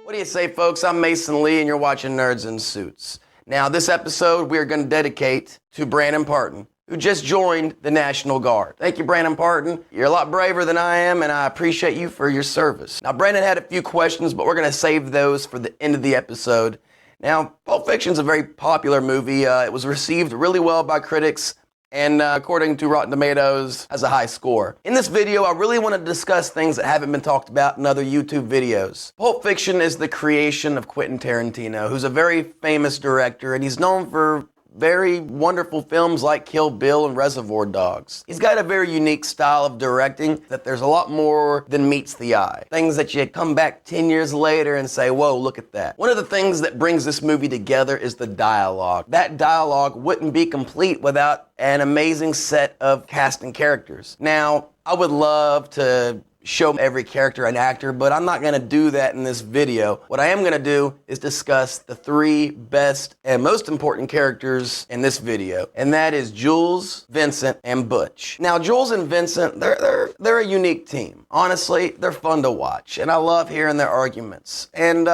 What do you say, folks? I'm Mason Lee, and you're watching Nerds in Suits. Now, this episode we are going to dedicate to Brandon Parton, who just joined the National Guard. Thank you, Brandon Parton. You're a lot braver than I am, and I appreciate you for your service. Now, Brandon had a few questions, but we're going to save those for the end of the episode. Now, Pulp Fiction is a very popular movie. It was received really well by critics, and according to Rotten Tomatoes, has a high score. In this video, I really want to discuss things that haven't been talked about in other YouTube videos. Pulp Fiction is the creation of Quentin Tarantino, who's a very famous director, and he's known for very wonderful films like Kill Bill and Reservoir Dogs. He's got a very unique style of directing that there's a lot more than meets the eye. Things that you come back 10 years later and say, whoa, look at that. One of the things that brings this movie together is the dialogue. That dialogue wouldn't be complete without an amazing set of cast and characters. Now, I would love to show every character and actor, but I'm not going to do that in this video. What I am going to do is discuss the three best and most important characters in this video, and that is Jules, Vincent, and Butch. Now, Jules and Vincent, they're a unique team. Honestly, they're fun to watch, and I love hearing their arguments. And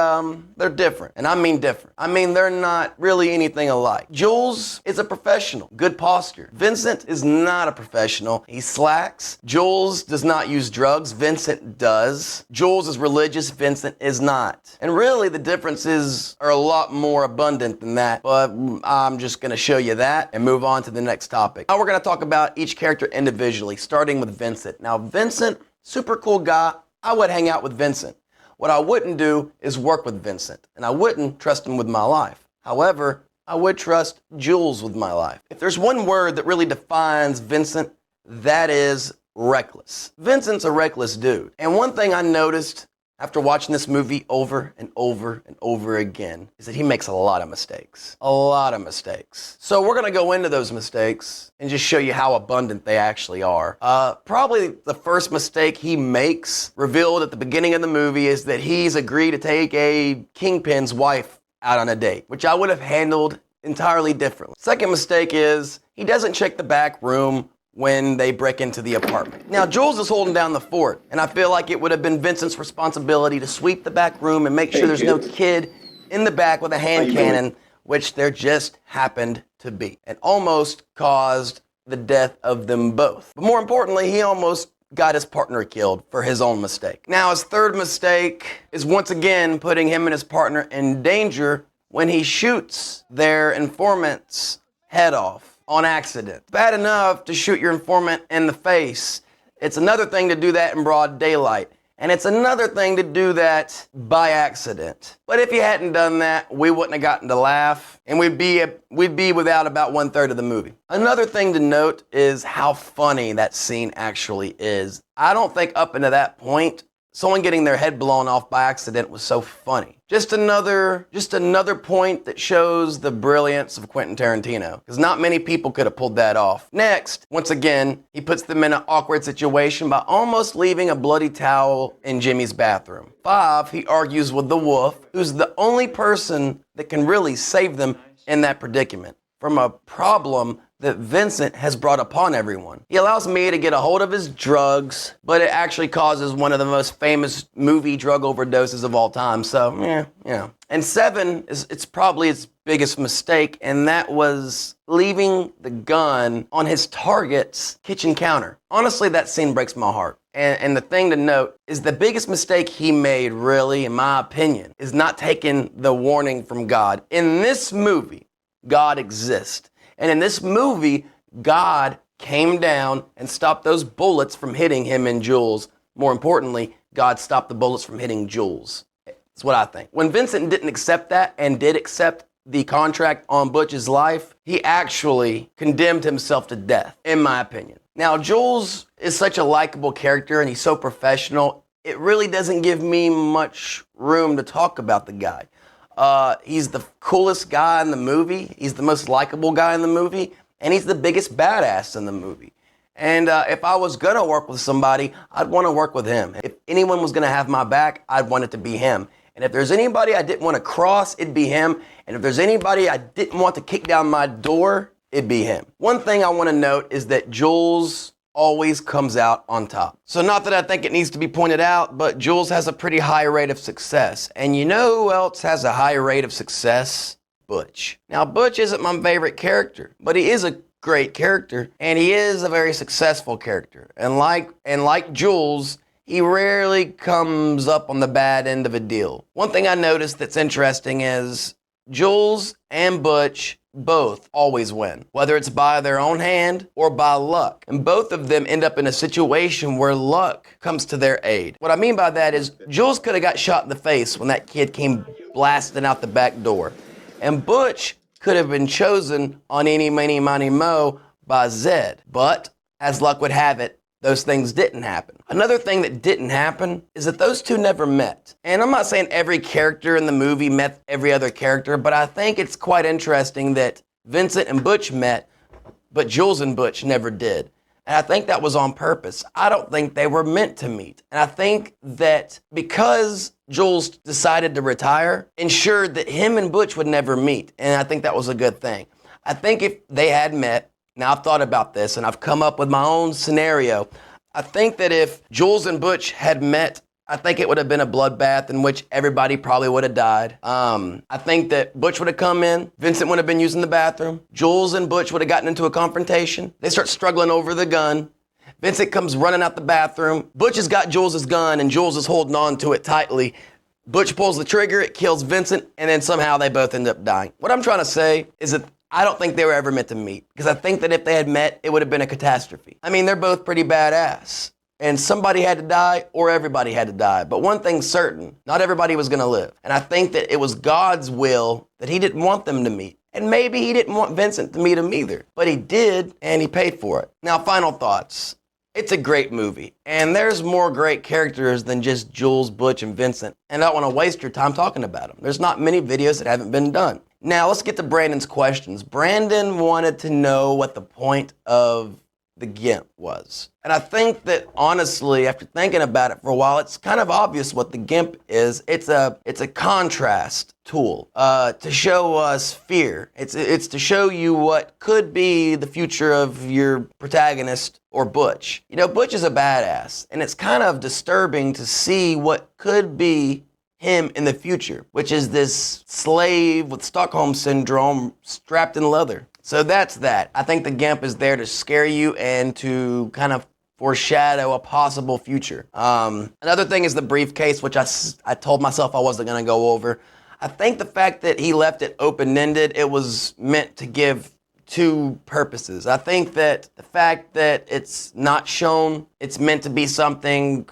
they're different, and I mean different. I mean, they're not really anything alike. Jules is a professional, good posture. Vincent is not a professional. He slacks. Jules does not use drugs. Vincent does. Jules is religious, Vincent is not. And really the differences are a lot more abundant than that, but I'm just gonna show you that and move on to the next topic. Now we're gonna talk about each character individually, starting with Vincent. Now Vincent, super cool guy. I would hang out with Vincent. What I wouldn't do is work with Vincent, and I wouldn't trust him with my life. However, I would trust Jules with my life. If there's one word that really defines Vincent, that is reckless. Vincent's a reckless dude. And one thing I noticed after watching this movie over and over and over again is that he makes a lot of mistakes. A lot of mistakes. So we're going to go into those mistakes and just show you how abundant they actually are. Probably the first mistake he makes, revealed at the beginning of the movie, is that he's agreed to take a kingpin's wife out on a date, which I would have handled entirely differently. Second mistake is he doesn't check the back room when they break into the apartment. Now, Jules is holding down the fort, and I feel like it would have been Vincent's responsibility to sweep the back room and make sure there's no kid in the back with a hand cannon, which there just happened to be, and almost caused the death of them both. But more importantly, he almost got his partner killed for his own mistake. Now, his third mistake is once again putting him and his partner in danger when he shoots their informant's head off on accident. It's bad enough to shoot your informant in the face. It's another thing to do that in broad daylight. And it's another thing to do that by accident. But if you hadn't done that, we wouldn't have gotten to laugh, and we'd be without about 1/3 of the movie. Another thing to note is how funny that scene actually is. I don't think up until that point, someone getting their head blown off by accident was so funny. Just another point that shows the brilliance of Quentin Tarantino, because not many people could have pulled that off. Next, once again, he puts them in an awkward situation by almost leaving a bloody towel in Jimmy's bathroom. 5, he argues with the wolf, who's the only person that can really save them in that predicament from a problem that Vincent has brought upon everyone. He allows Mia to get a hold of his drugs, but it actually causes one of the most famous movie drug overdoses of all time. So, yeah. And 7 it's probably his biggest mistake, and that was leaving the gun on his target's kitchen counter. Honestly, that scene breaks my heart. And the thing to note is the biggest mistake he made, really, in my opinion, is not taking the warning from God. In this movie, God exists. And in this movie, God came down and stopped those bullets from hitting him and Jules. More importantly, God stopped the bullets from hitting Jules. That's what I think. When Vincent didn't accept that and did accept the contract on Butch's life, he actually condemned himself to death, in my opinion. Now, Jules is such a likable character and he's so professional, it really doesn't give me much room to talk about the guy. He's the coolest guy in the movie. He's the most likable guy in the movie. And he's the biggest badass in the movie. And if I was going to work with somebody, I'd want to work with him. If anyone was going to have my back, I'd want it to be him. And if there's anybody I didn't want to cross, it'd be him. And if there's anybody I didn't want to kick down my door, it'd be him. One thing I want to note is that Jules always comes out on top. So not that I think it needs to be pointed out, but Jules has a pretty high rate of success. And you know who else has a high rate of success? Butch. Now, Butch isn't my favorite character, but he is a great character, and he is a very successful character. And like Jules, he rarely comes up on the bad end of a deal. One thing I noticed that's interesting is Jules and Butch both always win, whether it's by their own hand or by luck. And both of them end up in a situation where luck comes to their aid. What I mean by that is Jules could have got shot in the face when that kid came blasting out the back door. And Butch could have been chosen on Eeny, Meeny, Miny, Mo by Zed. But, as luck would have it, those things didn't happen. Another thing that didn't happen is that those two never met. And I'm not saying every character in the movie met every other character, but I think it's quite interesting that Vincent and Butch met, but Jules and Butch never did. And I think that was on purpose. I don't think they were meant to meet. And I think that because Jules decided to retire, ensured that him and Butch would never meet. And I think that was a good thing. I think if they had met, now I've thought about this and I've come up with my own scenario. I think that if Jules and Butch had met, I think it would have been a bloodbath in which everybody probably would have died. I think that Butch would have come in, Vincent would have been using the bathroom, Jules and Butch would have gotten into a confrontation. They start struggling over the gun. Vincent comes running out the bathroom. Butch has got Jules' gun and Jules is holding on to it tightly. Butch pulls the trigger, it kills Vincent, and then somehow they both end up dying. What I'm trying to say is that I don't think they were ever meant to meet, because I think that if they had met, it would have been a catastrophe. I mean, they're both pretty badass. And somebody had to die or everybody had to die. But one thing's certain, not everybody was going to live. And I think that it was God's will that he didn't want them to meet. And maybe he didn't want Vincent to meet him either. But he did, and he paid for it. Now, final thoughts. It's a great movie. And there's more great characters than just Jules, Butch, and Vincent. And I don't want to waste your time talking about them. There's not many videos that haven't been done. Now, let's get to Brandon's questions. Brandon wanted to know what the point of the GIMP was. And I think that honestly, after thinking about it for a while, it's kind of obvious what the GIMP is. It's a contrast tool to show us fear. It's to show you what could be the future of your protagonist or Butch. You know, Butch is a badass, and it's kind of disturbing to see what could be him in the future, which is this slave with Stockholm syndrome strapped in leather. So that's that. I think the GIMP is there to scare you and to kind of foreshadow a possible future. Another thing is the briefcase, which I told myself I wasn't going to go over. I think the fact that he left it open-ended, it was meant to give two purposes. I think that the fact that it's not shown, it's meant to be something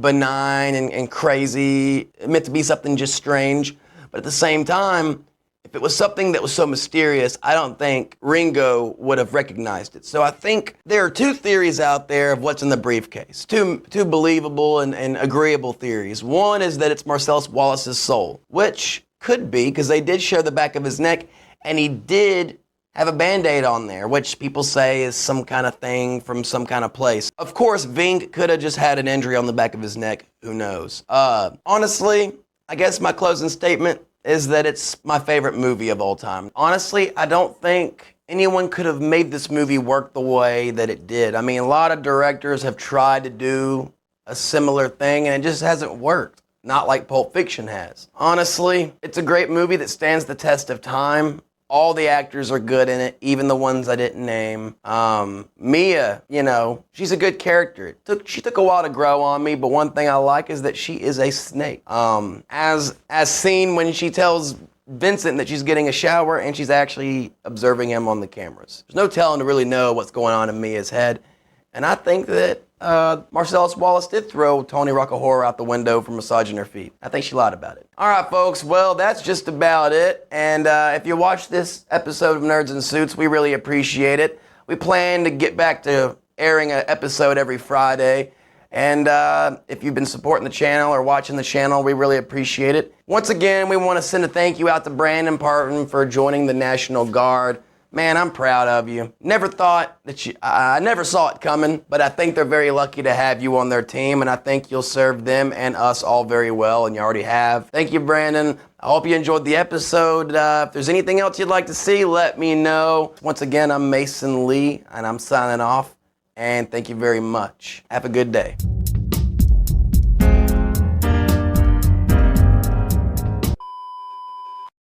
benign and crazy, meant to be something just strange. But at the same time, if it was something that was so mysterious, I don't think Ringo would have recognized it. So I think there are two theories out there of what's in the briefcase. Two believable and agreeable theories. One is that it's Marcellus Wallace's soul, which could be, because they did show the back of his neck, and he did have a Band-Aid on there, which people say is some kind of thing from some kind of place. Of course, Vink could have just had an injury on the back of his neck. Who knows? Honestly, I guess my closing statement is that it's my favorite movie of all time. Honestly, I don't think anyone could have made this movie work the way that it did. I mean, a lot of directors have tried to do a similar thing, and it just hasn't worked. Not like Pulp Fiction has. Honestly, it's a great movie that stands the test of time. All the actors are good in it, even the ones I didn't name. Mia, you know, she's a good character. She took a while to grow on me, but one thing I like is that she is a snake. As seen when she tells Vincent that she's getting a shower and she's actually observing him on the cameras. There's no telling to really know what's going on in Mia's head. And I think that Marcellus Wallace did throw Tony Rockahora out the window for massaging her feet. I think she lied about it. All right, folks. Well, that's just about it. And if you watched this episode of Nerds in Suits, we really appreciate it. We plan to get back to airing an episode every Friday. And if you've been supporting the channel or watching the channel, we really appreciate it. Once again, we want to send a thank you out to Brandon Parton for joining the National Guard. Man, I'm proud of you. Never thought that I never saw it coming, but I think they're very lucky to have you on their team, and I think you'll serve them and us all very well, and you already have. Thank you, Brandon. I hope you enjoyed the episode. If there's anything else you'd like to see, let me know. Once again, I'm Mason Lee, and I'm signing off. And thank you very much. Have a good day.